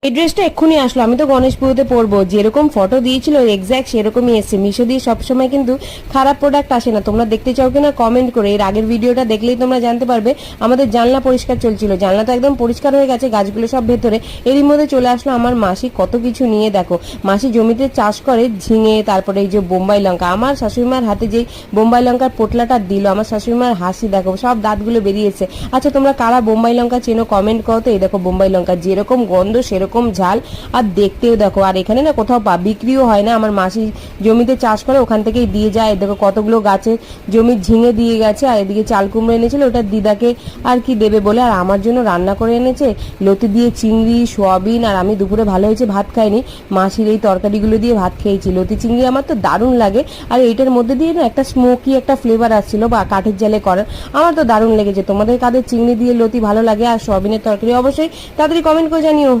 এই ড্রেসটা এক্ষুনি আসলো, আমি তো গণেশ পুজোতে পরবো। যেরকম ফটো দিয়েছিল এক্স্যাক্ট সেরকমই এসছে। মিশো দিয়ে সবসময় কিন্তু খারাপ প্রোডাক্ট আসে না। তোমরা দেখতে চাও কিনা কমেন্ট করে। এর আগের ভিডিওটা দেখলেই তোমরা জানতে পারবে। আমাদের জানলা পরিষ্কার চলছিল, জানলা তো একদম পরিষ্কার হয়ে গেছে, গাছগুলো সব ভেতরে। এরই মধ্যে চলে আসলো আমার মাসি কত কিছু নিয়ে। দেখো, মাসি জমিতে চাষ করে ঝিঙে, তারপরে এই যে বোম্বাই লঙ্কা। আমার শাশুড়িমার হাতে যেই বোম্বাই লঙ্কার পোটলাটা দিল, আমার শাশুড়িমার হাসি দেখো, সব দাঁতগুলো বেরিয়েছে। আচ্ছা, তোমরা কারা বোম্বাই লঙ্কা চেনো কমেন্ট করো তো। এই দেখো বোম্বাই লঙ্কা, যেরকম গন্ধ সেরকম ঝাল, আর দেখতেও দেখো। আর এখানে না কোথাও বিক্রিও হয় না, আমার মাসি জমিতে চাষ করে ওখান থেকেই দিয়ে যায়। দেখো কতগুলো গাছে জমির ঝিঙে দিয়ে গেছে, আর এদিকে চাল কুমড়ো এনেছিল, ওটা দিদাকে আর কি দেবে বলে, আর আমার জন্য রান্না করে এনেছে লতি দিয়ে চিংড়ি সোয়াবিন। আর আমি দুপুরে ভালো হয়েছে ভাত খাইনি, মাসির এই তরকারিগুলো দিয়ে ভাত খেয়েছি। লতি চিংড়ি আমার তো দারুণ লাগে, আর এইটার মধ্যে দিয়ে না একটা স্মোকি একটা ফ্লেভার আসছিল, বা কাঠের জালে করার, আমার তো দারুণ লেগেছে। তোমাদের কাদের চিংড়ি দিয়ে লতি ভালো লাগে আর সোয়াবিনের তরকারি, অবশ্যই তাড়াতাড়ি কমেন্ট করে জানিও।